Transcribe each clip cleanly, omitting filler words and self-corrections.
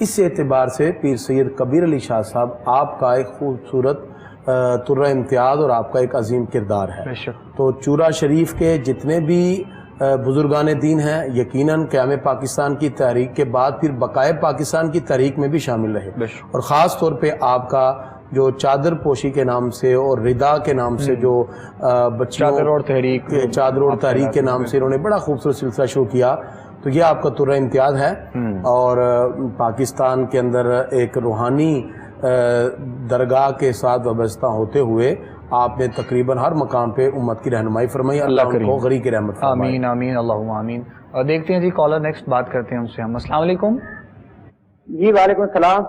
اس اعتبار سے پیر سید کبیر علی شاہ صاحب آپ کا ایک خوبصورت طرہ امتیاز اور آپ کا ایک عظیم کردار ہے. تو چورا شریف کے جتنے بھی بزرگان دین ہیں یقیناً قیام پاکستان کی تحریک کے بعد پھر بقائے پاکستان کی تحریک میں بھی شامل رہے, اور خاص طور پہ آپ کا جو چادر پوشی کے نام سے اور ردا کے نام سے جو بچیوں چادر اور تحریک کے نام سے انہوں نے بڑا خوبصورت سلسلہ شروع کیا, تو یہ آپ کا طرہ امتیاز ہے. اور پاکستان کے اندر ایک روحانی درگاہ کے ساتھ وابستہ ہوتے ہوئے آپ نے تقریباً ہر مقام پہ امت کی رہنمائی فرمائی. اللہ ان کو غریق رحمت فرمائے. آمین آمین اللہم آمین. اور دیکھتے ہیں جی کالر نیکسٹ بات کرتے ہیں ان سے ہم. السلام علیکم. جی وعلیکم السلام.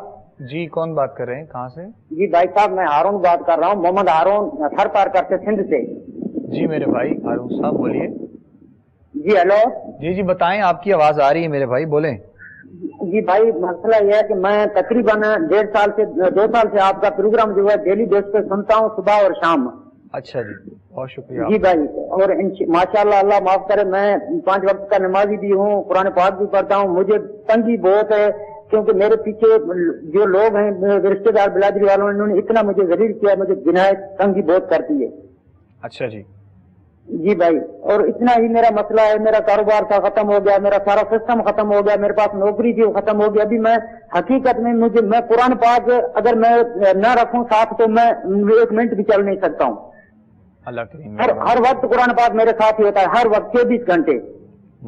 جی کون بات کر رہے ہیں, کہاں سے؟ جی بھائی صاحب میں ہارون بات کر رہا ہوں, محمد ہارون تھر پار کرتے سندھ سے. جی میرے بھائی ہارون صاحب بولیے. جی ہیلو. جی بتائیں, آپ کی آواز آ رہی ہے میرے بھائی, بولیں. جی بھائی مسئلہ یہ ہے کہ میں تقریباً 1.5 سال سے 2 سال سے آپ کا پروگرام جو ہے ڈیلی بیس پہ سنتا ہوں صبح اور شام. اچھا جی, بہت شکریہ. جی بھائی, اور ماشاءاللہ اللہ معاف کرے, میں 5 وقت کا نمازی بھی ہوں, قرآن پاک بھی پڑھتا ہوں. مجھے تنگی بہت ہے کیونکہ میرے پیچھے جو لوگ ہیں رشتہ دار بلادری والوں انہوں نے اتنا مجھے ذلیل کیا, مجھے جنایت تنگی بہت کرتی ہے. اچھا جی. جی بھائی, اور اتنا ہی میرا مسئلہ ہے, میرا کاروبار تھا ختم ہو گیا, میرا سارا سسٹم ختم ہو گیا, میرے پاس نوکری تھی وہ ختم ہو گیا. ابھی میں حقیقت میں میں قرآن پاک اگر میں نہ رکھوں ساتھ تو میں 1 منٹ بھی چل نہیں سکتا ہوں. اللہ کریم. ہر وقت قرآن پاک میرے ساتھ ہی ہوتا ہے, ہر وقت 24 گھنٹے.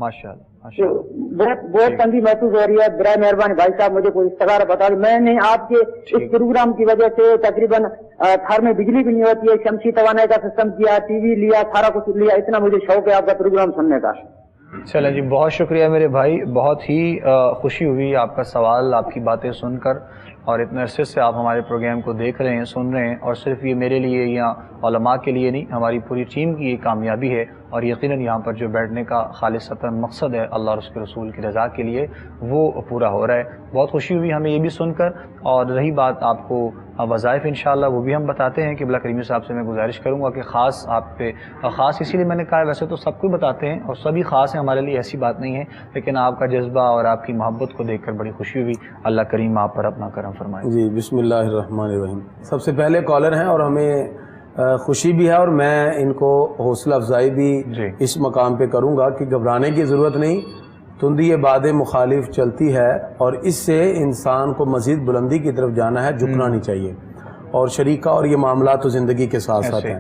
ماشاءاللہ. بہت تنگی محسوس ہو رہی ہے. برائے مہربانی بھائی صاحب مجھے کوئی استخارہ بتا دیں. میں نے آپ کے اس پروگرام کی وجہ سے تقریباً تھر میں بجلی بھی نہیں ہوتی ہے, شمسی توانائی کا سسٹم کیا, ٹی وی لیا, سارا کچھ لیا. اتنا مجھے شوق ہے آپ کا پروگرام سننے کا. چلیں جی, بہت شکریہ میرے بھائی, بہت ہی خوشی ہوئی آپ کا سوال, آپ کی باتیں سن کر, اور اتنے عرصے سے آپ ہمارے پروگرام کو دیکھ رہے ہیں, سن رہے ہیں, اور صرف یہ میرے لیے یا علماء کے لیے نہیں, ہماری پوری ٹیم کی یہ کامیابی ہے. اور یقیناً یہاں پر جو بیٹھنے کا خالصتاً مقصد ہے اللہ اور اس کے رسول کی رضا کے لیے, وہ پورا ہو رہا ہے. بہت خوشی ہوئی ہمیں یہ بھی سن کر. اور رہی بات آپ کو وظائف انشاءاللہ وہ بھی ہم بتاتے ہیں. قبلہ کریمی صاحب سے میں گزارش کروں گا کہ خاص آپ پہ, خاص اسی لیے میں نے کہا, ویسے تو سب کو بتاتے ہیں اور سبھی خاص ہیں ہمارے لیے, ایسی بات نہیں ہے, لیکن آپ کا جذبہ اور آپ کی محبت کو دیکھ کر بڑی خوشی ہوئی. اللہ کریم آپ پر اپنا کرم فرمائے. جی بسم اللہ الرحمن الرحیم. سب سے پہلے کالر ہیں اور ہمیں خوشی بھی ہے, اور میں ان کو حوصلہ افزائی بھی اس مقام پہ کروں گا کہ گھبرانے کی ضرورت نہیں. تندی باد مخالف چلتی ہے اور اس سے انسان کو مزید بلندی کی طرف جانا ہے, جھکنا نہیں چاہیے. اور شریکہ اور یہ معاملات تو زندگی کے ساتھ ساتھ ہیں.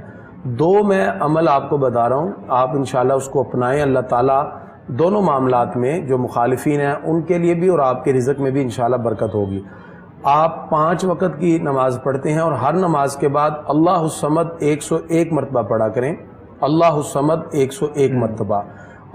2 میں عمل آپ کو بتا رہا ہوں, آپ انشاءاللہ اس کو اپنائیں. اللہ تعالیٰ دونوں معاملات میں جو مخالفین ہیں ان کے لیے بھی اور آپ کے رزق میں بھی انشاءاللہ برکت ہوگی. آپ 5 وقت کی نماز پڑھتے ہیں اور ہر نماز کے بعد اللہ الصمد 101 مرتبہ پڑھا کریں, اللہ الصمد 101 مرتبہ.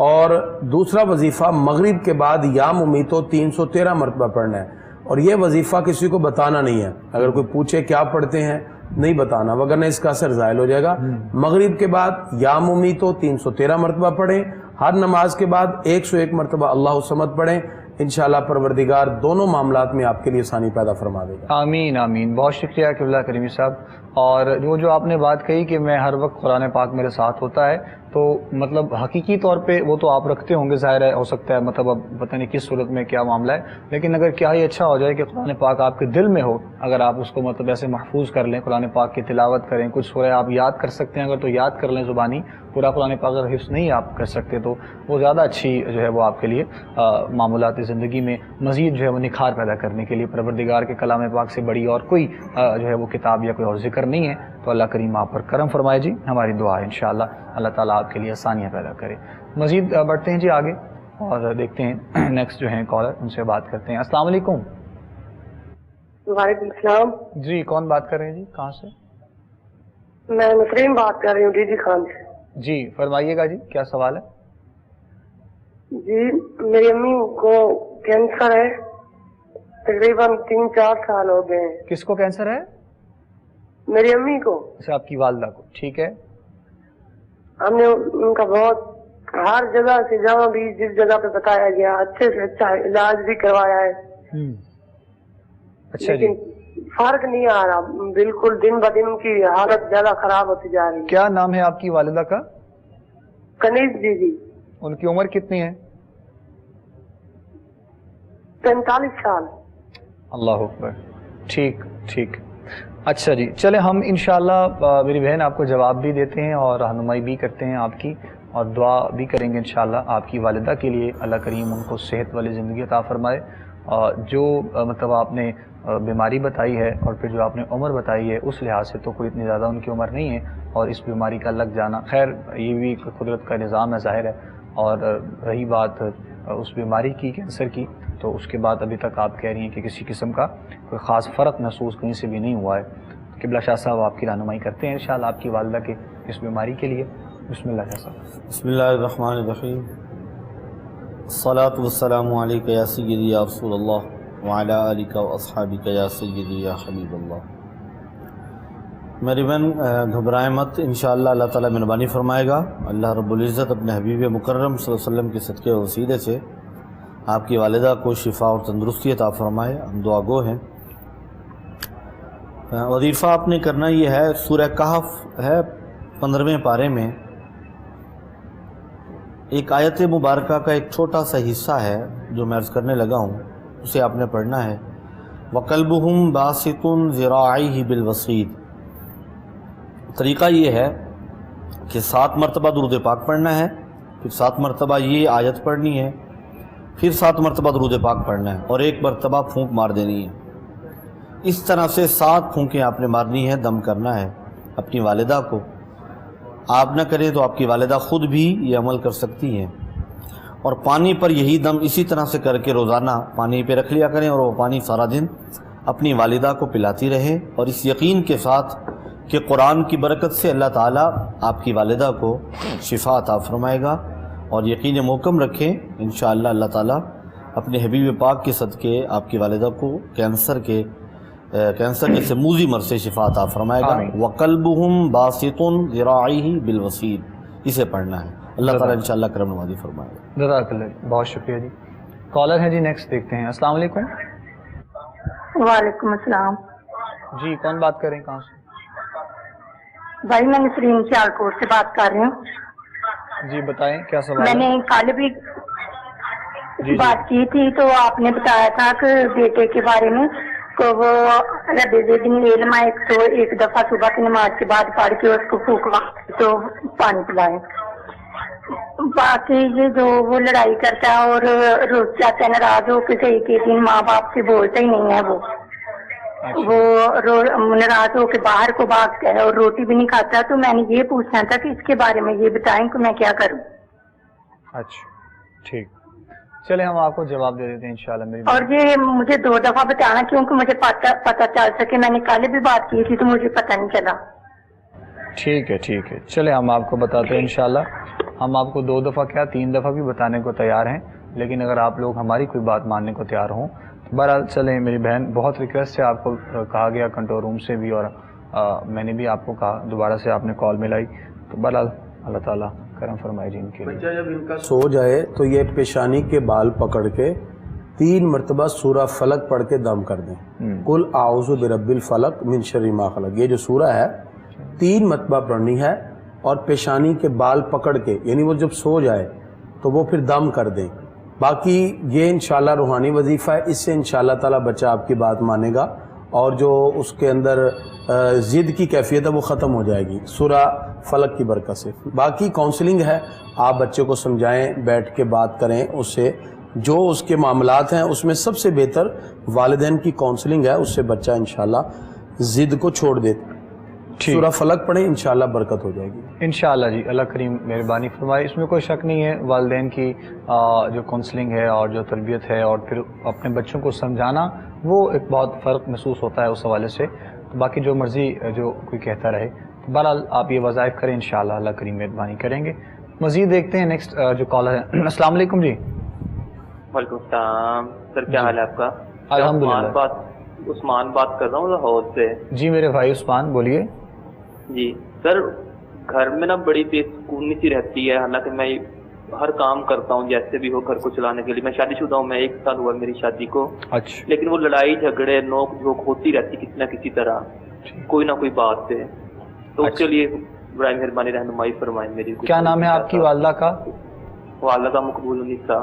اور دوسرا وظیفہ مغرب کے بعد یا ممیتو 313 مرتبہ پڑھنا ہے. اور یہ وظیفہ کسی کو بتانا نہیں ہے, اگر کوئی پوچھے کیا پڑھتے ہیں نہیں بتانا, وگرنہ اس کا اثر زائل ہو جائے گا. مغرب کے بعد یا ممیتو 313 مرتبہ پڑھیں, ہر نماز کے بعد 101 مرتبہ اللہ الصمد پڑھیں. انشاءاللہ پروردگار دونوں معاملات میں آپ کے لیے آسانی پیدا فرما دے گا. آمین آمین. بہت شکریہ قبلہ کریمی صاحب. اور وہ جو آپ نے بات کہی کہ میں ہر وقت قرآن پاک میرے ساتھ ہوتا ہے, تو مطلب حقیقی طور پہ وہ تو آپ رکھتے ہوں گے, ظاہر ہے, ہو سکتا ہے مطلب اب پتہ نہیں کس صورت میں کیا معاملہ ہے, لیکن اگر کیا ہی اچھا ہو جائے کہ قرآن پاک آپ کے دل میں ہو, اگر آپ اس کو مطلب ایسے محفوظ کر لیں, قرآن پاک کی تلاوت کریں, کچھ سورہ آپ یاد کر سکتے ہیں اگر تو یاد کر لیں زبانی, پورا قرآن پاک اگر حفظ نہیں آپ کر سکتے تو وہ زیادہ اچھی جو ہے وہ آپ کے لیے معمولاتی زندگی میں مزید جو ہے وہ نکھار پیدا کرنے کے لیے. پروردگار کے کلام پاک سے بڑی اور کوئی جو ہے وہ کتاب یا کوئی اور ذکر نہیں ہے. تو اللہ کریم آپ پر کرم فرمائے جی, ہماری دعا ہے انشاءاللہ اللہ تعالیٰ آپ کے لیے آسانیاں پیدا کرے. مزید بڑھتے ہیں جی آگے اور دیکھتے ہیں نیکسٹ جو ہیں کالر, ان سے بات کرتے ہیں. السلام علیکم. وعلیکم السلام. جی کون بات کر رہے ہیں جی, کہاں سے؟ میں مسرین بات کر رہی ہوں ڈی جی خان سے. جی فرمائیے گا جی, کیا سوال ہے؟ جی میری امی کو کینسر ہے, تقریباً 3-4 سال ہو گئے ہیں. کس کو کینسر ہے؟ میری امی کو. اچھا آپ کی والدہ کو, ٹھیک ہے. ہم نے ان کا بہت ہر جگہ سے جہاں بھی جس جگہ پہ بتایا گیا اچھے سے اچھا علاج بھی کروایا ہے, اچھا لیکن فرق نہیں آ رہا. بالکل دن بہ دن کی حالت زیادہ خراب ہوتی جا رہی ہے. کیا نام ہے آپ کی والدہ کا؟ کنیز جی. ان کی عمر کتنی ہے؟ 45 سال. اللہ اکبر. ٹھیک ٹھیک. اچھا جی چلے ہم انشاءاللہ میری بہن آپ کو جواب بھی دیتے ہیں اور رہنمائی بھی کرتے ہیں آپ کی, اور دعا بھی کریں گے انشاءاللہ آپ کی والدہ کے لیے. اللہ کریم ان کو صحت والی زندگی عطا فرمائے. جو مطلب آپ نے بیماری بتائی ہے اور پھر جو آپ نے عمر بتائی ہے اس لحاظ سے تو کوئی اتنی زیادہ ان کی عمر نہیں ہے, اور اس بیماری کا لگ جانا خیر یہ بھی قدرت کا نظام ہے ظاہر ہے. اور رہی بات اس بیماری کی کینسر کی, تو اس کے بعد ابھی تک آپ کہہ رہی ہیں کہ کسی قسم کا کوئی خاص فرق محسوس کہیں سے بھی نہیں ہوا ہے. قبلہ شاہ صاحب آپ کی رہنمائی کرتے ہیں انشاءاللہ آپ کی والدہ کے اس بیماری کے لیے. بسم اللہ شاہ صاحب. بسم اللہ الرحمن الرحیم. الصلاۃ والسلام علیک یا سیدی یا رسول اللہ وعلی آلک و اصحابک یا سیدی یا حبیب اللہ. میری بہن گھبرائیں مت, انشاءاللہ اللہ تعالیٰ مہربانی فرمائے گا. اللہ رب العزت اپنے حبیب مکرم صلی اللہ علیہ وسلم کے صدقے و وسیلے سے آپ کی والدہ کو شفا اور تندرستی عطا فرمائے. ہم دعا گو ہیں. وظیفہ آپ نے کرنا یہ ہے, سورہ کہف ہے 15ویں پارے میں ایک آیت مبارکہ کا ایک چھوٹا سا حصہ ہے جو میں عرض کرنے لگا ہوں, اسے آپ نے پڑھنا ہے. وَقَلْبُهُمْ بَاسِطٌ ذِرَاعَيْهِ بِالْوَصِيدِ. طریقہ یہ ہے کہ 7 مرتبہ درود پاک پڑھنا ہے, پھر 7 مرتبہ یہ آیت پڑھنی ہے, پھر 7 مرتبہ درود پاک پڑھنا ہے, اور 1 مرتبہ پھونک مار دینی ہے. اس طرح سے 7 پھونکیں آپ نے مارنی ہے, دم کرنا ہے اپنی والدہ کو. آپ نہ کریں تو آپ کی والدہ خود بھی یہ عمل کر سکتی ہیں, اور پانی پر یہی دم اسی طرح سے کر کے روزانہ پانی پہ رکھ لیا کریں, اور وہ پانی سارا دن اپنی والدہ کو پلاتی رہیں, اور اس یقین کے ساتھ کہ قرآن کی برکت سے اللہ تعالیٰ آپ کی والدہ کو شفا عطا فرمائے گا. اور یقین محکم رکھیں انشاءاللہ اللہ تعالیٰ اپنے حبیب پاک کے صدقے آپ کی والدہ کو کینسر کے سے موذی مرض سے شفا عطا فرمائے گا. وَقَلْبُهُمْ بَاسِطٌ ذِرَاعَيْهِ بِالْوَصِيدِ. اسے پڑھنا ہے. اللہ تعالیٰ انشاءاللہ کرم نوازی فرمائے گا. جزاک اللہ, بہت شکریہ جی. کالر ہیں جی, نیکسٹ دیکھتے ہیں. السلام علیکم. وعلیکم السلام. جی کون بات کر رہے ہیں, کہاں سے؟ بھائی میں نسرین سیالکوٹ سے بات کر رہی ہوں. جی بتائیں کیا سوال میں ہے؟ نے کل بھی جی بات کی تھی تو آپ نے بتایا تھا کہ بیٹے کے بارے میں کو وہ رب زدنی علما 101 دفعہ صبح کی نماز کے بعد پڑھ کے اس کو پھونکوا تو پانی پلائیں. باقی یہ جو وہ لڑائی کرتا ہے اور روز جاتا ہے ناراض ہو کے صحیح کے دن ماں باپ سے بولتا ہی نہیں ہے, وہ ناراض ہو کے باہر کو بھاگتا ہے اور روٹی بھی نہیں کھاتا. تو میں نے یہ پوچھنا تھا کہ اس کے بارے میں یہ بتائیں کہ میں کیا کروں. اچھا ٹھیک, چلے ہم آپ کو جواب دے دیتے ہیں انشاءاللہ. میری اور یہ مجھے 2 دفعہ بتانا کیونکہ مجھے پتہ چل سکے. میں نے کل بھی بات کی تھی تو مجھے پتہ نہیں چلا. ٹھیک ہے ٹھیک ہے, چلے ہم آپ کو بتاتے ہیں انشاءاللہ. ہم آپ کو 2 دفعہ کیا 3 دفعہ بھی بتانے کو تیار ہیں, لیکن اگر آپ لوگ ہماری کوئی بات ماننے کو تیار ہوں. بہرحال چلیں میری بہن, بہت ریکویسٹ ہے, آپ کو کہا گیا کنٹرول روم سے بھی, اور میں نے بھی آپ کو کہا دوبارہ سے آپ نے کال ملائی. تو بہرحال اللہ تعالیٰ کرم فرمائے جی ان کے لیے. بچہ جب ان کا سو جائے تو یہ پیشانی کے بال پکڑ کے 3 مرتبہ سورہ فلق پڑھ کے دم کر دیں. قل اعوذ برب الفلق من شر ما خلق. یہ جو سورہ ہے 3 مرتبہ پڑھنی ہے, اور پیشانی کے بال پکڑ کے, یعنی وہ جب سو جائے تو وہ پھر دم کر دیں. باقی یہ انشاءاللہ روحانی وظیفہ ہے, اس سے انشاءاللہ تعالیٰ بچہ آپ کی بات مانے گا, اور جو اس کے اندر ضد کی کیفیت ہے وہ ختم ہو جائے گی سورہ فلق کی برکت سے. باقی کاؤنسلنگ ہے, آپ بچے کو سمجھائیں, بیٹھ کے بات کریں اس سے, جو اس کے معاملات ہیں اس میں سب سے بہتر والدین کی کاؤنسلنگ ہے, اس سے بچہ انشاءاللہ ضد کو چھوڑ دے. سورہ فلق پڑھیں انشاءاللہ برکت ہو جائے گی انشاءاللہ جی. اللہ کریم مہربانی فرمائے. اس میں کوئی شک نہیں ہے, والدین کی جو کاؤنسلنگ ہے اور جو تربیت ہے اور پھر اپنے بچوں کو سمجھانا, وہ ایک بہت فرق محسوس ہوتا ہے اس حوالے سے. باقی جو مرضی جو کوئی کہتا رہے, بہرحال آپ یہ وظائف کریں انشاءاللہ, اللہ کریم مہربانی کریں گے. مزید دیکھتے ہیں نیکسٹ جو کالر ہے. السلام علیکم جی. وعلیکم السلام سر, کیا حال ہے آپ کا؟ الحمدللہ. عثمان بات کر رہا ہوں لاہور سے. جی میرے بھائی عثمان بولیے. جی سر, گھر میں نا بڑی بے سکونی سی رہتی ہے, حالانکہ میں ہر کام کرتا ہوں جیسے بھی ہو گھر کو چلانے کے لیے. میں شادی شدہ ہوں, میں 1 سال ہوا میری شادی کو. اچھا. لیکن وہ لڑائی جھگڑے نوک جھوک ہوتی رہتی کسی نہ کسی طرح, کوئی نہ کوئی بات سے. تو اس کے لیے برائے مہربانی رہنمائی فرمائیں میری. کیا نام ہے آپ کی والدہ کا؟ والدہ مقبول النساء.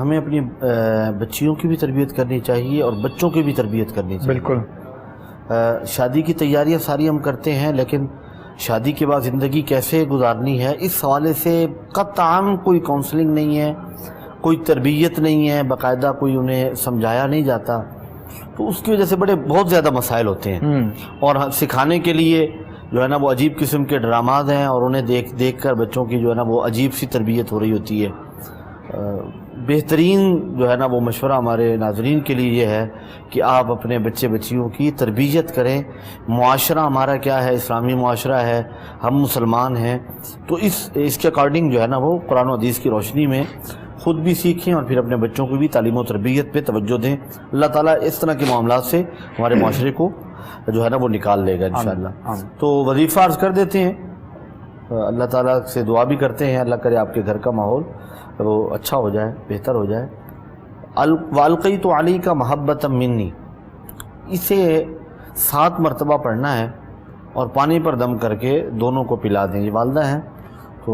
ہمیں اپنی بچیوں کی بھی تربیت کرنی چاہیے اور بچوں کی بھی تربیت کرنی چاہیے. بالکل. شادی کی تیاریاں ساری ہم کرتے ہیں، لیکن شادی کے بعد زندگی کیسے گزارنی ہے اس حوالے سے قطعاً کوئی کونسلنگ نہیں ہے، کوئی تربیت نہیں ہے، باقاعدہ کوئی انہیں سمجھایا نہیں جاتا، تو اس کی وجہ سے بہت زیادہ مسائل ہوتے ہیں. اور سکھانے کے لیے جو ہے نا وہ عجیب قسم کے ڈرامات ہیں، اور انہیں دیکھ کر بچوں کی جو ہے نا وہ عجیب سی تربیت ہو رہی ہوتی ہے. بہترین جو ہے نا وہ مشورہ ہمارے ناظرین کے لیے یہ ہے کہ آپ اپنے بچیوں کی تربیت کریں. معاشرہ ہمارا کیا ہے، اسلامی معاشرہ ہے، ہم مسلمان ہیں، تو اس کے اکارڈنگ جو ہے نا وہ قرآن و حدیث کی روشنی میں خود بھی سیکھیں اور پھر اپنے بچوں کو بھی تعلیم و تربیت پہ توجہ دیں. اللہ تعالیٰ اس طرح کے معاملات سے ہمارے معاشرے کو جو ہے نا وہ نکال لے گا انشاءاللہ. تو وظیفہ عرض کر دیتے ہیں، اللہ تعالیٰ سے دعا بھی کرتے ہیں اللہ کرے آپ کے گھر کا ماحول وہ اچھا ہو جائے، بہتر ہو جائے. وَأَلْقَيْتُ عَلَيْكَ مَحَبَّةً مِّنِّي، اسے 7 مرتبہ پڑھنا ہے اور پانی پر دم کر کے دونوں کو پلا دیں. یہ والدہ ہیں تو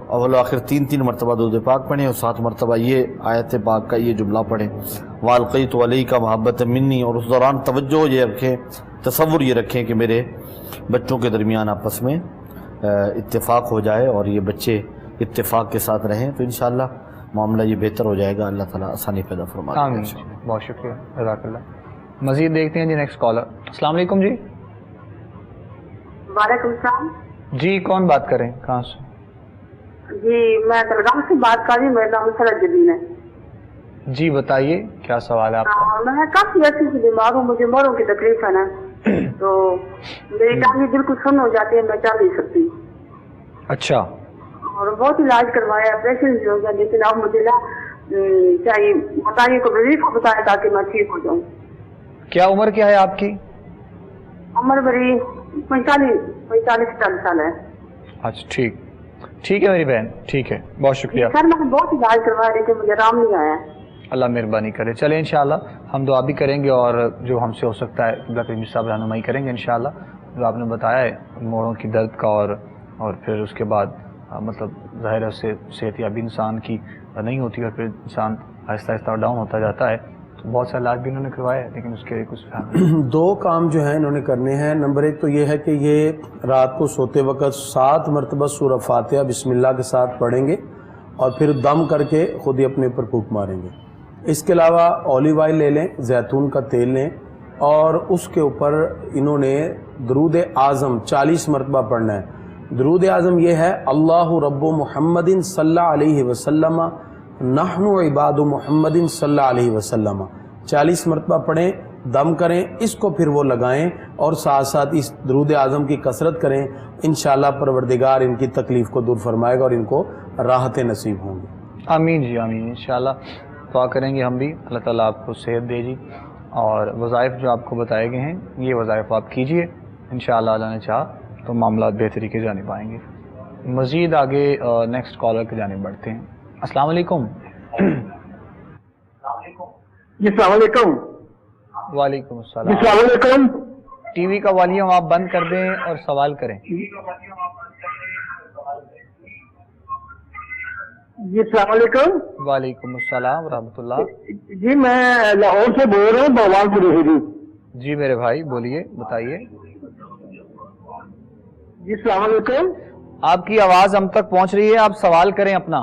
اول و آخر 3 مرتبہ درود پاک پڑھیں اور 7 مرتبہ یہ آیت پاک کا یہ جملہ پڑھیں وَأَلْقَيْتُ عَلَيْكَ مَحَبَّةً مِّنِّي. اور اس دوران توجہ یہ رکھیں، تصور یہ رکھیں کہ میرے بچوں کے درمیان آپس میں اتفاق ہو جائے اور یہ بچے اتفاق کے ساتھ رہیں، تو انشاءاللہ معاملہ یہ بہتر ہو جائے گا. اللہ تعالیٰ آسانی پیدا فرمائے. آمین. بہت شکریہ، جزاک اللہ. مزید دیکھتے ہیں جی نیکسٹ کالر. السلام علیکم جی. وعلیکم السلام. جی کون بات کریں، کہاں سے؟ جی میں تلگام سے بات کر رہی ہوں، میرا نام سرد جبین ہے. جی بتائیے کیا سوال ہے آپ کا؟ میں کافی عرصے سے بیمار ہوں، مجھے موڑوں کی تکلیف ہے نا، تو میری ٹانگیں بالکل سن ہو جاتی ہے، میں چل نہیں سکتی. اچھا. اور بہت علاج کروایا، آپریشن بھی ہو گیا، لیکن اب مجھے نا چاہیے بتائیے کو وظیفہ بتائے تاکہ میں ٹھیک ہو جاؤں. کیا عمر کیا ہے آپ کی؟ عمر بڑی 45 سال ہے. اچھا ٹھیک ہے میری بہن، ٹھیک ہے، بہت شکریہ. سر میں نے بہت علاج کروایا لیکن مجھے آرام نہیں آیا. اللہ مہربانی کرے. چلیں انشاءاللہ ہم دعا بھی کریں گے اور جو ہم سے ہو سکتا ہے قبلہ کریم صاحب رہنمائی کریں گے انشاءاللہ. جو آپ نے بتایا ہے موڑوں کی درد کا اور پھر اس کے بعد مطلب ظاہر ہے صحت یابی انسان کی نہیں ہوتی اور پھر انسان آہستہ آہستہ ڈاؤن ہوتا جاتا ہے. تو بہت سا علاج بھی انہوں نے کروایا ہے لیکن اس کے کچھ 2 کام جو ہیں انہوں نے کرنے ہیں. نمبر 1 تو یہ ہے کہ یہ رات کو سوتے وقت 7 مرتبہ سورہ فاتحہ بسم اللہ کے ساتھ پڑھیں گے اور پھر دم کر کے خود ہی اپنے اوپر پھونک ماریں گے. اس کے علاوہ اولیو آئل لے لیں، زیتون کا تیل لیں اور اس کے اوپر انہوں نے درود اعظم 40 مرتبہ پڑھنا ہے. درود اعظم یہ ہے اللہ رب محمد صلی اللہ علیہ وسلم نحن عباد محمد صلی اللہ علیہ وسلم 40 مرتبہ پڑھیں، دم کریں، اس کو پھر وہ لگائیں اور ساتھ ساتھ اس درود اعظم کی کثرت کریں. انشاءاللہ پروردگار ان کی تکلیف کو دور فرمائے گا اور ان کو راحتیں نصیب ہوں گی. آمین جی آمین. انشاءاللہ دعا کریں گے ہم بھی، اللہ تعالیٰ آپ کو صحت دے جی. اور وظائف جو آپ کو بتائے گئے ہیں یہ وظائف آپ کیجئے، انشاءاللہ اللہ نے چاہا تو معاملات بہتری کی جانب آئیں گے. مزید آگے نیکسٹ کالر کی جانب بڑھتے ہیں. السلام علیکم. جی السلام علیکم. وعلیکم السلام. السلام علیکم. ٹی وی کا والیوم آپ بند کر دیں اور سوال کریں. جی السلام علیکم. وعلیکم السلام ورحمۃ اللہ. جی میں لاہور سے بول رہا ہوں، بہوان پور سے. جی میرے بھائی بولیے، بتائیے. جی السلام علیکم. آپ کی آواز ہم تک پہنچ رہی ہے، آپ سوال کریں اپنا.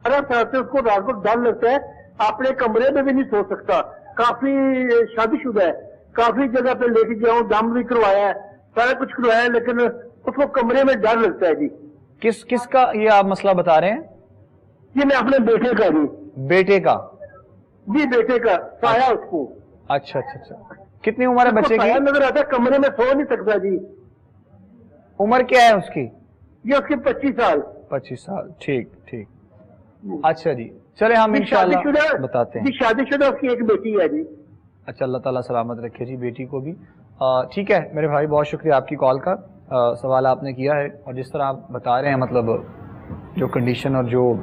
اس کو رات کو ڈر لگتا ہے، اپنے کمرے میں بھی نہیں سو سکتا. کافی شادی شدہ ہے، کافی جگہ پہ لے کے گیا ہوں، دم بھی کروایا ہے، سارا کچھ کروایا ہے، لیکن اس کو کمرے میں ڈر لگتا ہے. جی کس کا یہ آپ مسئلہ بتا رہے ہیں؟ جی میں اپنے بیٹے کا. جی بیٹے کا؟ جی بیٹے کا سایہ اس کو. اچھا. کتنی عمر ہے بچے کی؟ سایہ نظر آتا ہے، کمرے میں سو نہیں سکتا. جی عمر کیا ہے اس کی؟ یہ اس کے 25 سال. 25 سال. ٹھیک. اچھا جی چلے ہم انشاءاللہ بتاتے ہیں. جی شادی شدہ اس کی ایک بیٹی ہے. جی اچھا اللہ تعالیٰ سلامت رکھے جی بیٹی کو بھی. ٹھیک ہے میرے بھائی، بہت شکریہ آپ کی کال کا. سوال آپ نے کیا ہے اور جس طرح آپ بتا رہے ہیں مطلب جو کنڈیشن اور جو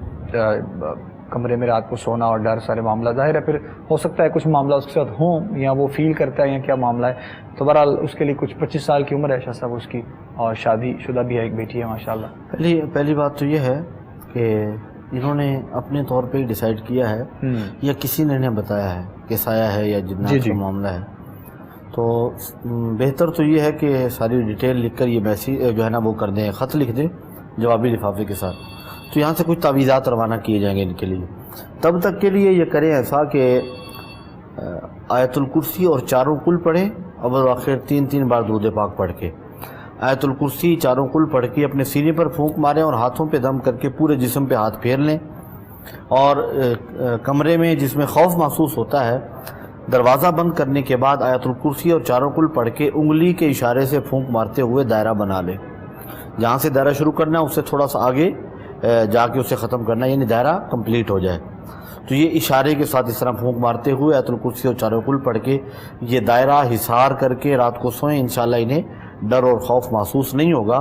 کمرے میں رات کو سونا اور ڈر سارے معاملہ، ظاہر ہے پھر ہو سکتا ہے کچھ معاملہ اس کے ساتھ ہوں یا وہ فیل کرتا ہے یا کیا معاملہ ہے. تو بہرحال اس کے لیے کچھ 25 سال کی عمر ہے شاہ صاحب اس کی اور شادی شدہ بھی ہے، ایک بیٹی ہے ماشاءاللہ. پہلی بات تو یہ ہے کہ انہوں نے اپنے طور پہ ڈیسائیڈ کیا ہے یا کسی نے انہیں بتایا ہے کہ سایہ ہے یا جنات کا معاملہ ہے، تو بہتر تو یہ ہے کہ ساری ڈیٹیل لکھ کر یہ میسیج جو ہے نا وہ کر دیں، خط لکھ دیں جوابی لفافے کے ساتھ، تو یہاں سے کچھ تعویذات روانہ کیے جائیں گے ان کے لیے۔ تب تک کے لیے یہ کریں ایسا کہ آیت الکرسی اور چاروں کل پڑھیں، اول و آخر 3 بار درود پاک پڑھ کے، آیت الکرسی چاروں کل پڑھ کے اپنے سینے پر پھونک ماریں اور ہاتھوں پہ دم کر کے پورے جسم پہ ہاتھ پھیر لیں، اور کمرے میں جس میں خوف محسوس ہوتا ہے دروازہ بند کرنے کے بعد آیت الکرسی اور چاروں کل پڑھ کے انگلی کے اشارے سے پھونک مارتے ہوئے دائرہ بنا لیں، جہاں سے دائرہ شروع کرنا ہے اس سے تھوڑا سا آگے جا کے اسے ختم کرنا ہے، یعنی دائرہ کمپلیٹ ہو جائے۔ تو یہ اشارے کے ساتھ اس طرح پھونک مارتے ہوئے آیت الکرسی اور چاروں کل پڑھ کے یہ دائرہ حصار کر کے رات کو سوئیں، انشاءاللہ انہیں ڈر اور خوف محسوس نہیں ہوگا،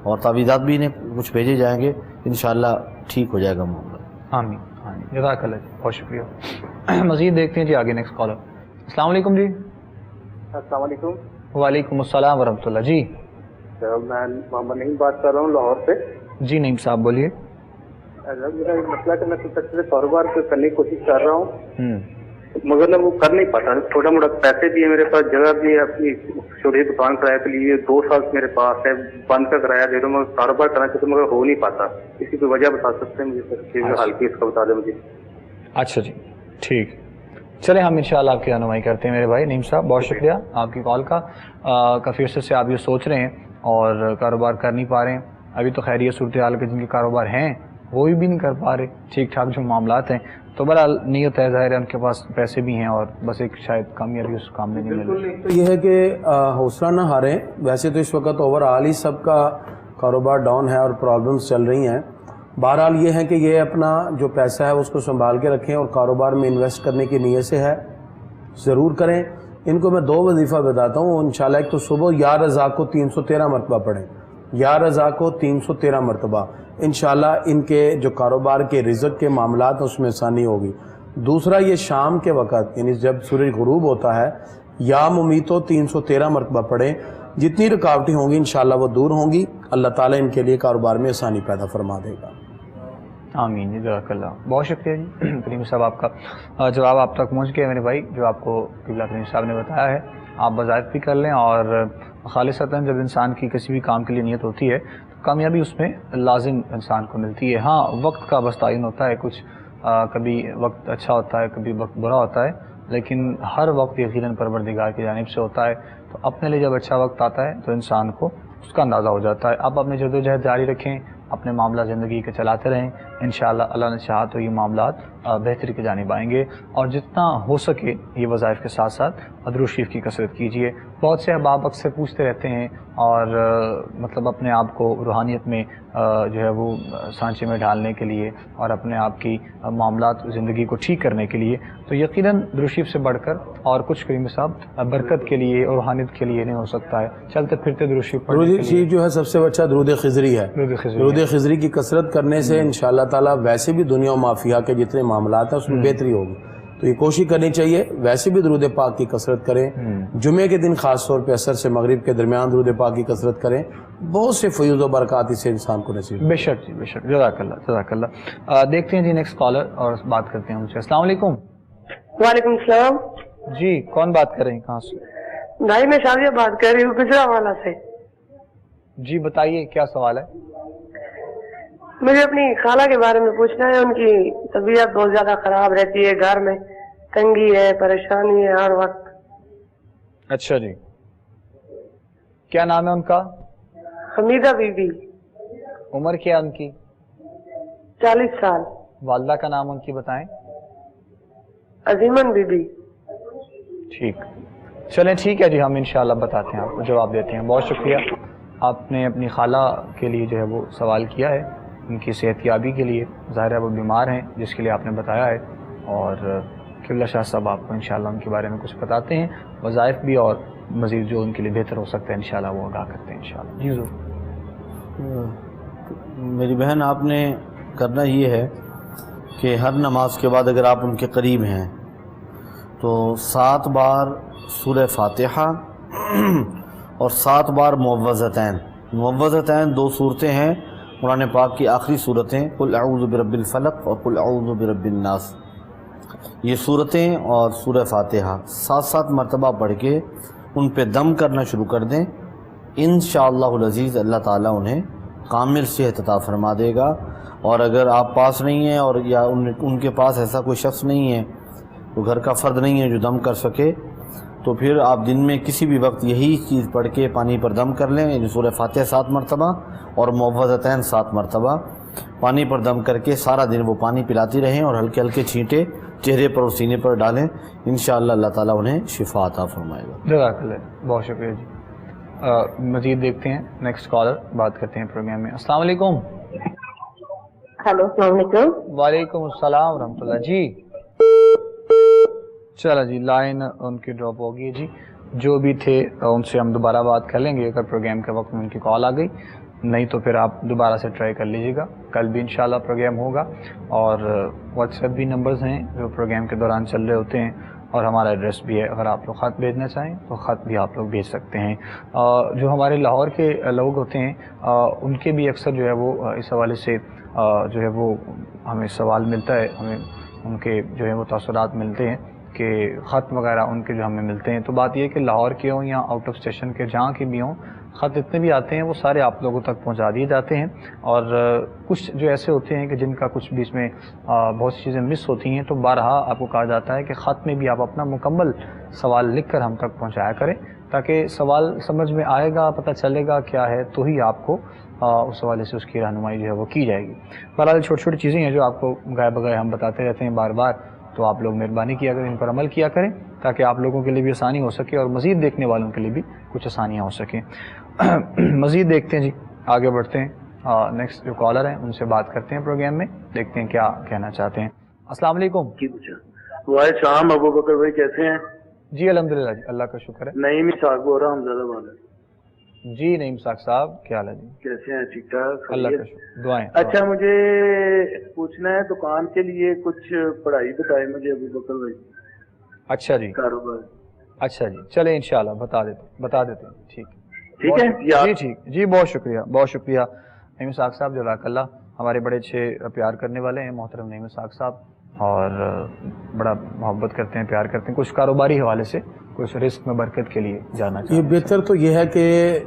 اور تعویذات بھی انہیں کچھ بھیجے جائیں گے، انشاءاللہ ٹھیک ہو جائے گا معاملہ۔ آمین آمین، جزاک اللہ جی، بہت شکریہ۔ مزید دیکھتے ہیں جی آگے نیکسٹ کالر۔ السلام علیکم جی۔ السلام علیکم۔ وعلیکم السلام ورحمۃ اللہ جی۔ میں محمد نعیم بات کر رہا ہوں لاہور سے۔ جی نعیم صاحب بولیے۔ میرا ایک مسئلہ ہے کہ میں کچھ اچھے کاروبار کرنے کی کوشش کر رہا ہوں، مگر میں وہ کر نہیں پاتا، چھوٹا موٹا پیسے بھی ہے میرے پاس، جگہ بھی ہے، اپنی چھوٹی دکان کرایہ کے لیے 2 سال میرے پاس ہے، بند کا کرایہ دے رہا ہوں، مگر کاروبار کرنا چاہتا ہوں مگر ہو نہیں پاتا، اس کی کوئی وجہ بتا سکتے ہیں مجھے؟ حل کی اس کا بتا دیں مجھے۔ اچھا جی ٹھیک، چلیں ہم انشاءاللہ آپ کی رہنمائی کرتے ہیں میرے بھائی نعیم صاحب، بہت شکریہ آپ کی کال کا۔ کافی عرصے سے آپ یہ سوچ رہے ہیں اور کاروبار کر نہیں پا رہے ہیں، ابھی تو خیریت صورتحال کے جن کے کاروبار ہیں وہی بھی نہیں کر پا رہے ٹھیک ٹھاک جو معاملات ہیں، تو بہرحال نیت ہے، ظاہر ہے ان کے پاس پیسے بھی ہیں اور بس ایک شاید کامیابی اس کام میں نہیں مل رہی۔ تو یہ ہے کہ حوصلہ نہ ہاریں، ویسے تو اس وقت اوور آل ہی سب کا کاروبار ڈاؤن ہے اور پرابلمس چل رہی ہیں، بہرحال یہ ہے کہ یہ اپنا جو پیسہ ہے اس کو سنبھال کے رکھیں اور کاروبار میں انویسٹ کرنے کی نیت سے ہے ضرور کریں۔ ان کو میں 2 وظیفہ بتاتا ہوں انشاءاللہ۔ ایک تو صبح یا رضا کو 313 مرتبہ پڑھیں، یا رضا کو 313 مرتبہ، انشاءاللہ ان کے جو کاروبار کے رزق کے معاملات اس میں آسانی ہوگی۔ دوسرا یہ شام کے وقت یعنی جب سورج غروب ہوتا ہے یا ممیتو 313 مرتبہ پڑھیں، جتنی رکاوٹیں ہوں گی انشاءاللہ وہ دور ہوں گی، اللہ تعالیٰ ان کے لیے کاروبار میں آسانی پیدا فرما دے گا۔ آمین جی، جزاک اللہ، بہت شکریہ جی کریم صاحب، آپ کا جواب آپ تک پہنچ گیا میرے بھائی، جو آپ کو قبلہ کریم صاحب نے بتایا ہے آپ بذات بھی کر لیں، اور خالصتاً جب انسان کی کسی بھی کام کے لیے نیت ہوتی ہے تو کامیابی اس میں لازم انسان کو ملتی ہے۔ ہاں وقت کا بس تعین ہوتا ہے، کچھ کبھی وقت اچھا ہوتا ہے کبھی وقت برا ہوتا ہے، لیکن ہر وقت یقیناً پروردگار کی جانب سے ہوتا ہے، تو اپنے لیے جب اچھا وقت آتا ہے تو انسان کو اس کا اندازہ ہو جاتا ہے۔ آپ اپنے جدوجہد جاری رکھیں، اپنے معاملہ زندگی کے چلاتے رہیں، انشاءاللہ اللہ نے چاہا تو یہ معاملات بہتری کی جانب آئیں گے، اور جتنا ہو سکے یہ وظائف کے ساتھ ساتھ درود شریف کی کثرت کیجیے۔ بہت سے احباب اکثر پوچھتے رہتے ہیں اور مطلب اپنے آپ کو روحانیت میں جو ہے وہ سانچے میں ڈالنے کے لیے اور اپنے آپ کی معاملات زندگی کو ٹھیک کرنے کے لیے، تو یقیناً درود شریف سے بڑھ کر اور کچھ کریم صاحب برکت کے لیے اور روحانیت کے لیے نہیں ہو سکتا ہے۔ چلتے پھرتے درود شریف پڑھنے کے لیے درود شریف جو ہے سب سے اچھا درود خضری ہے۔ درود خضری کی کثرت کرنے سے انشاءاللہ تعالیٰ ویسے بھی دنیا و مافیہ کے جتنے معاملات ہیں اس میں بہتری ہوگی، تو یہ کوشش کرنی چاہیے۔ ویسے بھی درود پاک کی کثرت کریں، جمعے کے دن خاص طور پہ عصر سے مغرب کے درمیان درود پاک کی کثرت کریں، بہت سے فیوز و برکات اس سے انسان کو نصیب۔ بے شک جی، بے شک، جزاک اللہ جزاک اللہ۔ دیکھتے ہیں جی نیکسٹ کالر اور بات کرتے ہیں ان سے۔ السلام علیکم۔ وعلیکم السلام جی کون بات کر رہے ہیں، کہاں سے؟ بھائی میں شادیہ بات کر رہی ہوں گجرانوالہ سے۔ جی بتائیے کیا سوال ہے؟ مجھے اپنی خالہ کے بارے میں پوچھنا ہے، ان کی طبیعت بہت زیادہ خراب رہتی ہے، گھر میں تنگی ہے، پریشانی ہے ہر وقت۔ اچھا جی، کیا نام ہے ان کا؟ حمیدہ بی بی۔ عمر کیا ان کی؟ 40 سال۔ والدہ کا نام ان کی بتائیں۔ عظیمن بی بی۔ ٹھیک، چلیں ٹھیک ہے جی، ہم انشاءاللہ بتاتے ہیں آپ کو، جواب دیتے ہیں۔ بہت شکریہ، آپ نے اپنی خالہ کے لیے جو ہے وہ سوال کیا ہے، ان کی صحت یابی کے لیے، ظاہر ہے وہ بیمار ہیں جس کے لیے آپ نے بتایا ہے، اور قبلہ شاہ صاحب آپ کو انشاءاللہ ان کے بارے میں کچھ بتاتے ہیں، وظائف بھی اور مزید جو ان کے لیے بہتر ہو سکتا ہے انشاءاللہ وہ آگاہ کرتے ہیں انشاءاللہ۔ جی ضرور۔ میری بہن، آپ نے کرنا یہ ہے کہ ہر نماز کے بعد اگر آپ ان کے قریب ہیں تو 7 بار سورہ فاتحہ اور 7 بار معوذتین۔ معوذتین 2 صورتیں ہیں قرآن پاک کی آخری صورتیں قل اعوذ برب الفلق اور قل اعوذ برب الناس، یہ صورتیں اور سورہ فاتحہ 7 مرتبہ پڑھ کے ان پہ دم کرنا شروع کر دیں، انشاءاللہ العزیز اللہ تعالیٰ انہیں کامل صحت عطا فرما دے گا۔ اور اگر آپ پاس نہیں ہیں اور یا ان کے پاس ایسا کوئی شخص نہیں ہے، وہ گھر کا فرد نہیں ہے جو دم کر سکے، تو پھر آپ دن میں کسی بھی وقت یہی چیز پڑھ کے پانی پر دم کر لیں، یعنی سورہ فاتحہ 7 مرتبہ اور معوذتین 7 مرتبہ پانی پر دم کر کے سارا دن وہ پانی پلاتی رہیں اور ہلکے ہلکے چھینٹے چہرے پر اور سینے پر ڈالیں، انشاءاللہ اللہ تعالیٰ انہیں شفا عطا فرمائے گا۔ جزاک اللہ، بہت شکریہ جی۔ مزید دیکھتے ہیں نیکسٹ کالر، بات کرتے ہیں پروگرام میں۔ السلام علیکم۔ ہلو، السلام علیکم۔ وعلیکم السلام ورحمۃ اللہ جی۔ چلو جی، لائن ان کی ڈراپ ہوگی جی، جو بھی تھے ان سے ہم دوبارہ بات کر لیں گے اگر پروگرام کے وقت میں ان کی کال آ گئی، نہیں تو پھر آپ دوبارہ سے ٹرائی کر لیجیے گا، کل بھی انشاءاللہ پروگرام ہوگا۔ اور واٹس ایپ بھی نمبرز ہیں جو پروگرام کے دوران چل رہے ہوتے ہیں، اور ہمارا ایڈریس بھی ہے، اگر آپ لوگ خط بھیجنا چاہیں تو خط بھی آپ لوگ بھیج سکتے ہیں۔ جو ہمارے لاہور کے لوگ ہوتے ہیں ان کے بھی اکثر جو ہے وہ اس حوالے سے جو ہے وہ ہمیں سوال ملتا ہے، ہمیں ان کے جو ہے وہ تاثرات ملتے ہیں کہ خط وغیرہ ان کے جو ہمیں ملتے ہیں۔ تو بات یہ ہے کہ لاہور کے ہوں یا آؤٹ آف اسٹیشن کے جہاں کے بھی ہوں، خط اتنے بھی آتے ہیں وہ سارے آپ لوگوں تک پہنچا دیے جاتے ہیں۔ اور کچھ جو ایسے ہوتے ہیں کہ جن کا کچھ بھی اس میں بہت سی چیزیں مس ہوتی ہیں، تو بارہا آپ کو کہا جاتا ہے کہ خط میں بھی آپ اپنا مکمل سوال لکھ کر ہم تک پہنچایا کریں، تاکہ سوال سمجھ میں آئے گا، پتہ چلے گا کیا ہے، تو ہی آپ کو اس حوالے سے اس کی رہنمائی جو ہے وہ کی جائے گی۔ بہرحال چھوٹی چھوٹی چیزیں ہیں جو آپ کو گائے بغیر ہم بتاتے رہتے ہیں بار بار، تو آپ لوگ مہربانی کیا کریں، ان پر عمل کیا کریں، تاکہ آپ لوگوں کے لیے بھی آسانی ہو سکے اور مزید دیکھنے والوں کے لیے بھی کچھ آسانیاں ہو سکیں۔ مزید دیکھتے ہیں جی، آگے بڑھتے ہیں، نیکسٹ جو کالر ہیں ان سے بات کرتے ہیں پروگرام میں، دیکھتے ہیں کیا کہنا چاہتے ہیں۔ السلام علیکم۔ وعلیکم السلام، ابو بکر بھائی کیسے ہیں؟ جی الحمدللہ جی، اللہ کا شکر ہے۔ نعیم اسحاق بول رہا ہوں، زیادہ بات ہے جی۔ نعیم اسحاق صاحب کیا حال ہے جی؟ کیسے ہیں؟ ٹھیک ٹھاک، اللہ کا شکر، دعائیں۔ اچھا، مجھے پوچھنا ہے دکان کے لیے کچھ پڑھائی بتائے مجھے ابو بکر بھائی۔ اچھا جی، کاروبار۔ اچھا جی، چلے انشاءاللہ بتا دیتے ہیں، ٹھیک ٹھیک ہے جی، ٹھیک جی، بہت شکریہ، بہت شکریہ نعیم اسحاق صاحب، جزاک اللہ۔ ہمارے بڑے اچھے پیار کرنے والے ہیں محترم نعیم اسحاق صاحب، اور بڑا محبت کرتے ہیں، پیار کرتے ہیں، کچھ کاروباری حوالے سے کچھ رزق میں برکت کے لیے جانا چاہتے ہیں۔ یہ بہتر تو یہ ہے کہ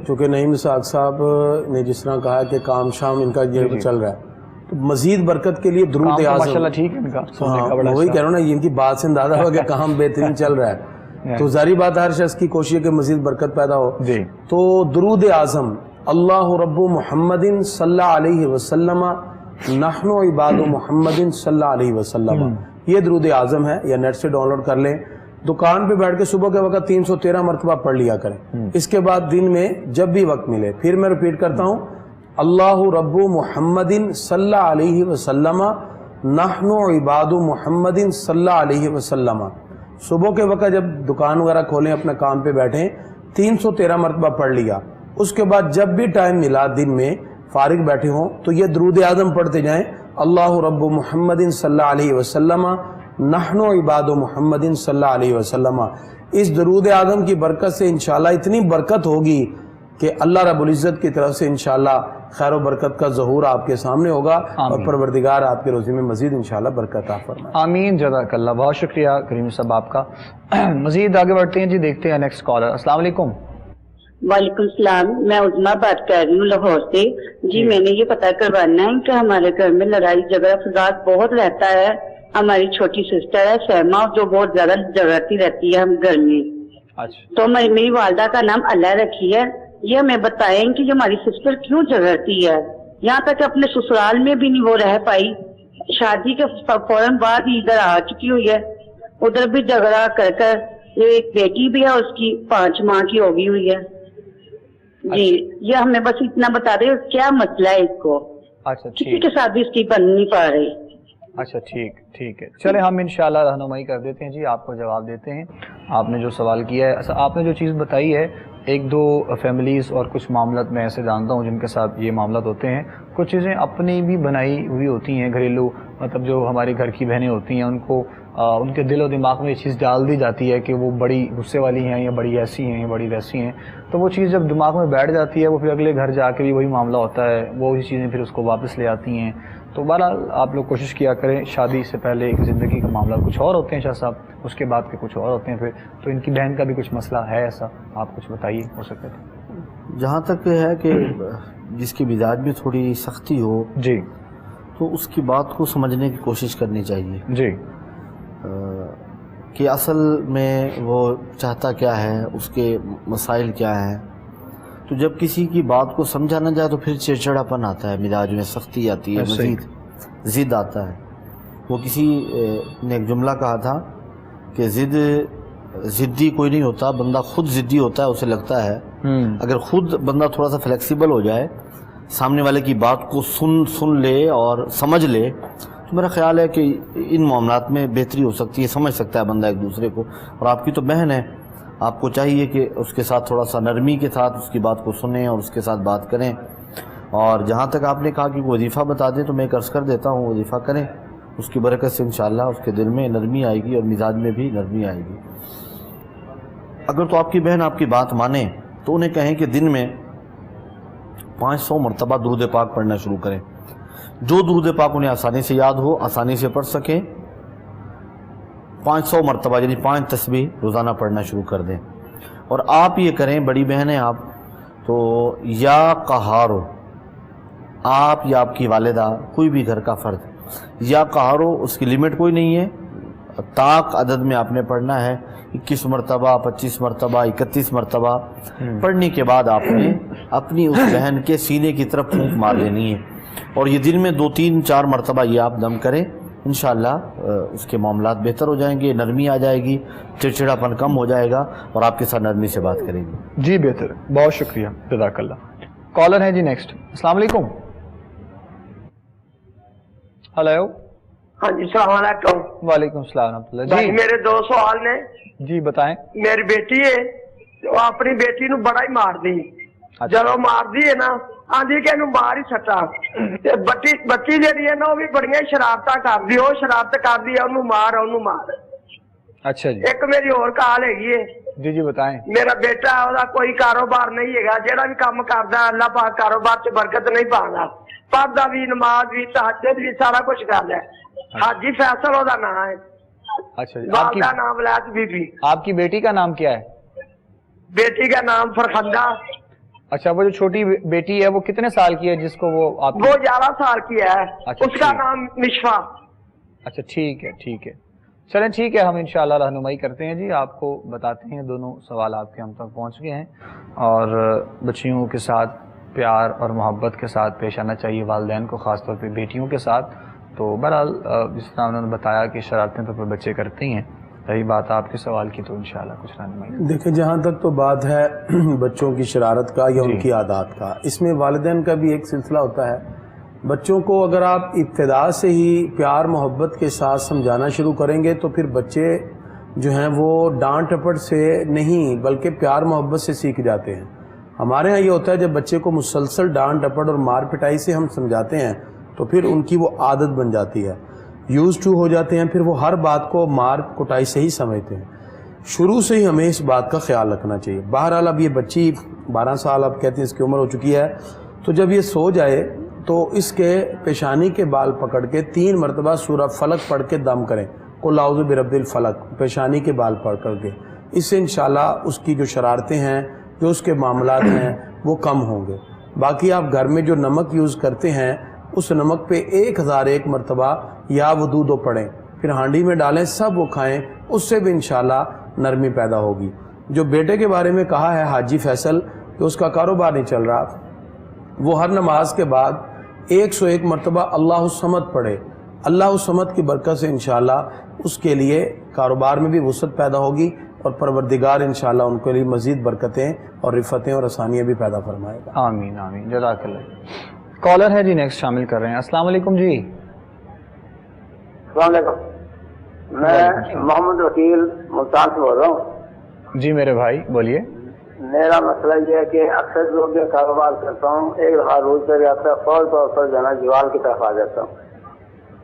چونکہ نعیم اسحاق صاحب نے جس طرح کہا کہ کام شام ان کا یہ چل رہا ہے، تو مزید برکت کے لیے درود اعظم، ماشاءاللہ ٹھیک ہے ان کا، وہی کہہ رہا ہوں نا، ان کی بات سے اندازہ ہوا کہ کام بہترین چل رہا ہے، تو ظاہری بات ہر شخص کی کوشش ہے کہ مزید برکت پیدا ہو جی۔ تو درود اعظم، اللہ رب محمد صلی اللہ علیہ وسلم نحن عباد محمد صلی اللہ علیہ وسلم، یہ درود اعظم ہے، یا نیٹ سے ڈاؤن لوڈ کر لیں، دکان پہ بیٹھ کے صبح کے وقت 313 مرتبہ پڑھ لیا کریں، اس کے بعد دن میں جب بھی وقت ملے، پھر میں ریپیٹ کرتا ہوں، اللہ رب محمد صلی اللہ علیہ وسلم نحن عباد محمد صلی اللہ علیہ وسلم، صبح کے وقت جب دکان وغیرہ کھولیں، اپنے کام پہ بیٹھیں، 313 مرتبہ پڑھ لیا، اس کے بعد جب بھی ٹائم ملا دن میں فارغ بیٹھے ہوں تو یہ درود اعظم پڑھتے جائیں، اللہ رب محمد صلی اللہ علیہ وسلم نحن عباد محمد صلی اللہ علیہ وسلم۔ اس درود اعظم کی برکت سے انشاءاللہ اتنی برکت ہوگی کہ اللہ رب العزت کی طرف سے انشاءاللہ خیر و برکت کا ظہور آپ کے سامنے ہوگا، اور پروردگار آپ کے روزی میں مزید انشاءاللہ برکت عطا فرمائے۔ آمین، جزاک اللہ، بہت شکریہ کریم صاحب آپ کا۔ مزید آگے بڑھتے ہیں جی، دیکھتے ہیں نیکسٹ کالر۔ السلام علیکم۔ وعلیکم السلام، میں عظمیٰ بات کر رہی ہوں لاہور سے جی۔ میں نے یہ پتہ کروانا ہے کہ ہمارے گھر میں لڑائی جھگڑا فساد بہت رہتا ہے، ہماری چھوٹی سسٹر ہے سیما جو بہت زیادہ جھگڑتی رہتی ہے ہم گھر میں، تو میری والدہ کا نام اللہ رکھی ہے، یہ ہمیں بتائیں کہ یہ ہماری سسٹر کیوں جھگڑتی ہے، یہاں تک اپنے سسرال میں بھی نہیں وہ رہ پائی، شادی کے فوراً بعد ہی ادھر آ چکی ہوئی ہے، ادھر بھی جھگڑا کر کر، یہ ایک بیٹی بھی ہے اس کی 5 ماہ کی ہوگی ہوئی ہے جی۔ یہ ہمیں بس اتنا بتا دے کیا مسئلہ ہے اس کو، کسی کے ساتھ بھی اس کی بن نہیں پا رہی۔ اچھا ٹھیک ہے، چلے ہم انشاءاللہ رہنمائی کر دیتے ہیں جی، آپ کو جواب دیتے ہیں۔ آپ نے جو سوال کیا ہے، آپ نے جو چیز بتائی ہے، 1-2 فیملیز اور کچھ معاملات میں ایسے جانتا ہوں جن کے ساتھ یہ معاملات ہوتے ہیں، کچھ چیزیں اپنی بھی بنائی ہوئی ہوتی ہیں گھریلو، مطلب جو ہمارے گھر کی بہنیں ہوتی ہیں ان کو ان کے دل و دماغ میں یہ چیز ڈال دی جاتی ہے کہ وہ بڑی غصے والی ہیں یا بڑی ایسی ہیں یا بڑی ویسی ہیں، تو وہ چیز جب دماغ میں بیٹھ جاتی ہے وہ پھر اگلے گھر جا کے بھی وہی معاملہ ہوتا ہے، وہی چیزیں پھر اس کو واپس لے آتی ہیں. تو بہرحال آپ لوگ کوشش کیا کریں، شادی سے پہلے ایک زندگی کا معاملہ کچھ اور ہوتے ہیں شاہ صاحب، اس کے بعد کے کچھ اور ہوتے ہیں پھر. تو ان کی بہن کا بھی کچھ مسئلہ ہے ایسا، آپ کچھ بتائیے ہو سکتا ہے. جہاں تک ہے کہ جس کے مزاج میں تھوڑی سختی ہو جی تو اس کی بات کو سمجھنے کی کوشش کرنی چاہیے جی کہ اصل میں وہ چاہتا کیا ہے، اس کے مسائل کیا ہیں. تو جب کسی کی بات کو سمجھا نہ جائے تو پھر چڑچڑاپن آتا ہے، مزاج میں سختی آتی ہے، مزید ضد آتا ہے. وہ کسی نے ایک جملہ کہا تھا کہ ضدی کوئی نہیں ہوتا، بندہ خود ضدی ہوتا ہے. اسے لگتا ہے اگر خود بندہ تھوڑا سا فلیکسیبل ہو جائے، سامنے والے کی بات کو سن لے اور سمجھ لے، تو میرا خیال ہے کہ ان معاملات میں بہتری ہو سکتی ہے، سمجھ سکتا ہے بندہ ایک دوسرے کو. اور آپ کی تو بہن ہے، آپ کو چاہیے کہ اس کے ساتھ تھوڑا سا نرمی کے ساتھ اس کی بات کو سنیں اور اس کے ساتھ بات کریں. اور جہاں تک آپ نے کہا کہ وظیفہ بتا دیں تو میں ایک عرض کر دیتا ہوں، وظیفہ کریں، اس کی برکت سے انشاءاللہ اس کے دل میں نرمی آئے گی اور مزاج میں بھی نرمی آئے گی. اگر تو آپ کی بہن آپ کی بات مانے تو انہیں کہیں کہ دن میں 500 مرتبہ درود پاک پڑھنا شروع کریں. جو درود پاک انہیں آسانی سے یاد ہو، آسانی سے پڑھ سکیں، 500 مرتبہ یعنی 5 تسبیح روزانہ پڑھنا شروع کر دیں. اور آپ یہ کریں، بڑی بہن ہیں آپ، تو یا قہارو، آپ یا آپ کی والدہ، کوئی بھی گھر کا فرد، یا قہارو، اس کی لمٹ کوئی نہیں ہے، طاق عدد میں آپ نے پڑھنا ہے. 21 مرتبہ، 25 مرتبہ، 31 مرتبہ پڑھنے کے بعد آپ نے اپنی اس بہن کے سینے کی طرف پھونک مار دینی ہے. اور یہ دن میں 2 3 4 مرتبہ یہ آپ دم کریں، انشاءاللہ اس کے معاملات بہتر ہو جائیں گے، نرمی آ جائے گی، چڑچڑاپن کم ہو جائے گا اور آپ کے ساتھ نرمی سے بات کریں گے. جی بہتر، بہت شکریہ، جزاک اللہ. کالر ہے جی نیکسٹ. السلام علیکم. ہلو. ہاں جی السلام علیکم. وعلیکم السلام ورحمۃ اللہ. جی میرے 2 سوال نے. جی بتائیں. میری بیٹی ہے، وہ اپنی بیٹی نو بڑا ہی مار دی. جب مار دی ہے نا، آدھی کہ مار ہی سٹا. بچی جی ہے نا وہ بھی بڑی شرارت کرتی، وہ شرارت کرتی ہے، انہوں مار انہوں مار. اچھا جی. ایک میری اور کال ہے. جی جی بتائیں. میرا بیٹا وہ کوئی کاروبار نہیں ہے، جہاں بھی کام کرتا اللہ پاک کاروبار سے برکت نہیں پاگا، پڑھتا بھی، نماز بھی، تہجد بھی، سارا کچھ کرتا ہے. حاجی فیصل وہ نام ہے. اچھا جی. والدہ نام ولایت بی بی. آپ کی بیٹی کا نام کیا ہے؟ بیٹی کا نام فرخندہ. اچھا، وہ جو چھوٹی بیٹی ہے وہ کتنے سال کی ہے جس کو وہ 11 سال کی ہے. اس کا نام مشفا. اچھا ٹھیک ہے ٹھیک ہے، چلیں ٹھیک ہے، ہم انشاءاللہ رہنمائی کرتے ہیں جی. آپ کو بتاتے ہیں، دونوں سوال آپ کے ہم تک پہنچ گئے ہیں. اور بچیوں کے ساتھ پیار اور محبت کے ساتھ پیش آنا چاہیے، والدین کو، خاص طور پہ بیٹیوں کے ساتھ. تو بہرحال جس طرح انہوں نے بتایا کہ شرارتیں تو بچے کرتے ہی ہیں. رہی بات آپ کے سوال کی تو انشاءاللہ کچھ رہنمائی. دیکھیں، جہاں تک تو بات ہے بچوں کی شرارت کا یا ان کی عادات کا، اس میں والدین کا بھی ایک سلسلہ ہوتا ہے. بچوں کو اگر آپ ابتدا سے ہی پیار محبت کے ساتھ سمجھانا شروع کریں گے تو پھر بچے جو ہیں وہ ڈانٹ ٹپٹ سے نہیں بلکہ پیار محبت سے سیکھ جاتے ہیں. ہمارے ہاں یہ ہوتا ہے جب بچے کو مسلسل ڈانٹ ٹپٹ اور مار پٹائی سے ہم سمجھاتے ہیں تو پھر ان کی وہ عادت بن جاتی ہے، یوز ٹو ہو جاتے ہیں، پھر وہ ہر بات کو مار کٹائی سے ہی سمجھتے ہیں. شروع سے ہی ہمیں اس بات کا خیال رکھنا چاہیے. بہرحال اب یہ بچی 12 سال اب کہتے ہیں اس کی عمر ہو چکی ہے، تو جب یہ سو جائے تو اس کے پیشانی کے بال پکڑ کے 3 مرتبہ سورہ فلق پڑھ کے دم کریں، قل اعوذ برب الفلق، پیشانی کے بال پکڑ کے. اس سے انشاءاللہ اس کی جو شرارتیں ہیں، جو اس کے معاملات ہیں، وہ کم ہوں گے. باقی آپ گھر میں جو نمک یوز کرتے ہیں اس نمک پہ 1001 مرتبہ یا ودودو پڑھیں، پھر ہانڈی میں ڈالیں، سب وہ کھائیں، اس سے بھی انشاءاللہ نرمی پیدا ہوگی. جو بیٹے کے بارے میں کہا ہے حاجی فیصل کہ اس کا کاروبار نہیں چل رہا، وہ ہر نماز کے بعد 101 مرتبہ اللہ الصمد پڑھے. اللہ الصمد کی برکت سے انشاءاللہ اس کے لیے کاروبار میں بھی وسعت پیدا ہوگی اور پروردگار انشاءاللہ ان کے لیے مزید برکتیں اور رفتیں اور آسانیاں بھی پیدا فرمائے گا. آمین آمین، جزاک اللہ. کالر ہے جی نیکسٹ، شامل کر رہے ہیں. السلام علیکم جی. السلام علیکم، میں محمد وکیل ملتان سے بول رہا ہوں. جی میرے بھائی بولیے. میرا مسئلہ یہ ہے کہ اکثر لوگ میں کاروبار کرتا ہوں، ایک دفعہ روز پہ جاتا ہے، فوری طور پر جو ہے نا جوال کی طرف آ جاتا ہوں.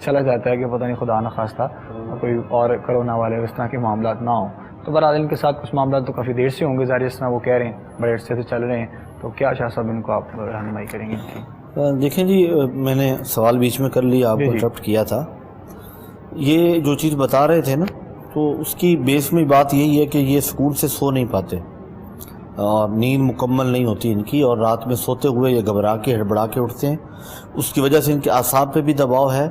چلا جاتا ہے کہ پتہ نہیں خدا نہ خواستہ کوئی اور کرونا والے اس طرح کے معاملات نہ ہوں. تو برحال ان کے ساتھ کچھ معاملات تو کافی دیر سے ہوں گے ظاہر، اس طرح وہ کہہ رہے ہیں بڑے عرصے سے چل رہے ہیں. تو کیا شاہ صاحب ان کو آپ رہنمائی کریں گے ان کی؟ دیکھیں جی، میں نے سوال بیچ میں کر لیا، آپ کو انٹرپٹ کیا تھا. یہ جو چیز بتا رہے تھے نا، تو اس کی بیس میں بات یہی ہے کہ یہ سکون سے سو نہیں پاتے اور نیند مکمل نہیں ہوتی ان کی، اور رات میں سوتے ہوئے یہ گھبرا کے ہڑبڑا کے اٹھتے ہیں. اس کی وجہ سے ان کے اعصاب پہ بھی دباؤ ہے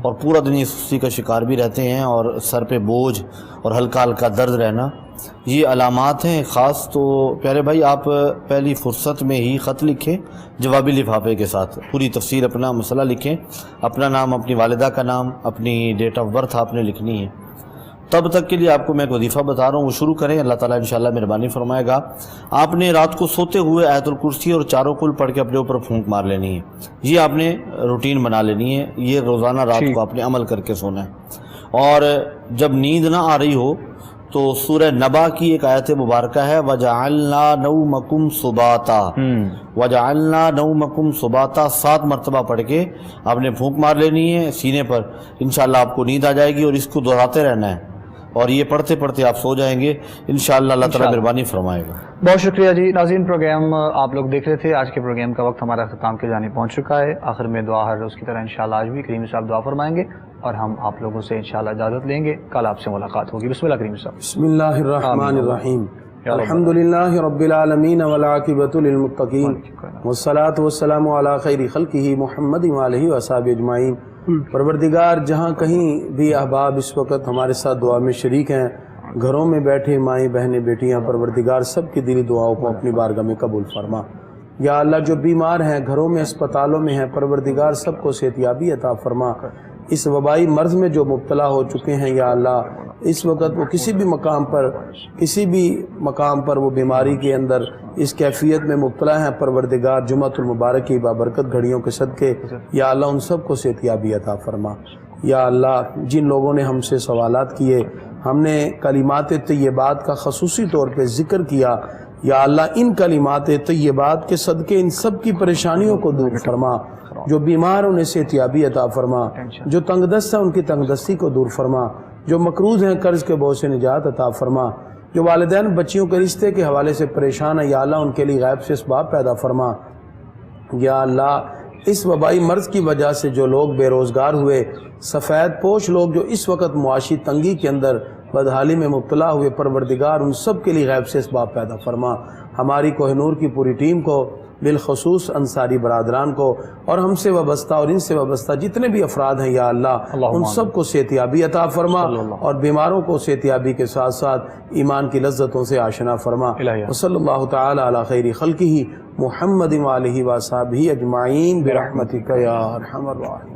اور پورا دن یہ سستی کا شکار بھی رہتے ہیں، اور سر پہ بوجھ اور ہلکا ہلکا درد رہنا، یہ علامات ہیں خاص. تو پیارے بھائی، آپ پہلی فرصت میں ہی خط لکھیں جوابی لفافے کے ساتھ، پوری تفصیل اپنا مسئلہ لکھیں، اپنا نام، اپنی والدہ کا نام، اپنی ڈیٹ آف برتھ آپ نے لکھنی ہے. تب تک کے لیے آپ کو میں ایک وظیفہ بتا رہا ہوں، وہ شروع کریں، اللہ تعالیٰ انشاءاللہ مہربانی فرمائے گا. آپ نے رات کو سوتے ہوئے آیت الکرسی اور چاروں کل پڑھ کے اپنے اوپر پھونک مار لینی ہے. یہ آپ نے روٹین بنا لینی ہے، یہ روزانہ رات کو آپ نے عمل کر کے سونا ہے. اور جب نیند نہ آ رہی ہو تو سورہ نبا کی ایک آیت مبارکہ ہے، وَجَعَلْنَا نَوْمَكُمْ سُبَاتًا، وَجَعَلْنَا نَوْمَكُمْ سُبَاتًا 7 مرتبہ پڑھ کے آپ نے پھونک مار لینی ہے سینے پر. انشاءاللہ آپ کو نیند آ جائے گی، اور اس کو دہراتے رہنا ہے، اور یہ پڑھتے پڑھتے آپ سو جائیں گے انشاءاللہ. اللہ تعالیٰ مہربانی فرمائے گا. بہت شکریہ جی. ناظرین، پروگرام آپ لوگ دیکھ رہے تھے. آج کے پروگرام کا وقت ہمارا اختتام کی جانب پہنچ چکا ہے. آخر میں دعا ہر روز کی طرح انشاءاللہ آج بھی کریم صاحب دعا فرمائیں گے، اور ہم آپ لوگوں سے انشاءاللہ اجازت لیں گے. کل آپ سے ملاقات ہوگی. بسم اللہ کریم صاحب. بسم اللہ الرحمن الرحیم. الحمدللہ رب العالمین والعاقبۃ للمتقین والصلاۃ والسلام علی خیر خلقہ محمد وآلہ وصحبہ اجمعین. پروردگار، جہاں کہیں بھی احباب اس وقت ہمارے ساتھ دعا میں شریک ہیں، گھروں میں بیٹھے مائیں بہنیں بیٹیاں، پروردگار سب کی دلی دعاؤں کو اپنی بارگاہ میں قبول فرما. یا اللہ، جو بیمار ہیں، گھروں میں، اسپتالوں میں ہیں، پروردگار سب کو صحتیابی عطا فرما. اس وبائی مرض میں جو مبتلا ہو چکے ہیں، یا اللہ، اس وقت وہ کسی بھی مقام پر وہ بیماری کے اندر اس کیفیت میں مبتلا ہیں، پروردگار جمعۃ المبارک کی بابرکت گھڑیوں کے صدقے یا اللہ ان سب کو صحتیابی عطا فرما. یا اللہ، جن لوگوں نے ہم سے سوالات کیے، ہم نے کلمات طیبات کا خصوصی طور پہ ذکر کیا، یا اللہ ان کلمات طیبات کے صدقے ان سب کی پریشانیوں کو دور فرما. جو بیمار انہیں صحتیابی عطا فرما، جو تنگ دست ہیں ان کی تنگ دستی کو دور فرما، جو مقروض ہیں قرض کے بوجھ سے نجات عطا فرما، جو والدین بچیوں کے رشتے کے حوالے سے پریشان ہیں، یا اللہ ان کے لیے غیب سے اسباب پیدا فرما. یا اللہ، اس وبائی مرض کی وجہ سے جو لوگ بے روزگار ہوئے، سفید پوش لوگ جو اس وقت معاشی تنگی کے اندر بدحالی میں مبتلا ہوئے، پروردگار ان سب کے لیے غیب سے اسباب پیدا فرما. ہماری کوہ نور کی پوری ٹیم کو، بالخصوص انصاری برادران کو، اور ہم سے وابستہ اور ان سے وابستہ جتنے بھی افراد ہیں، یا اللہ ان سب کو صحتیابی عطا فرما، اور بیماروں کو صحتیابی کے ساتھ ساتھ ایمان کی لذتوں سے آشنا فرما. وصلی اللہ تعالی علی خیر خلقہ محمد وآلہ وصحبہ اجمعین برحمتک یا ارحم الراحمین.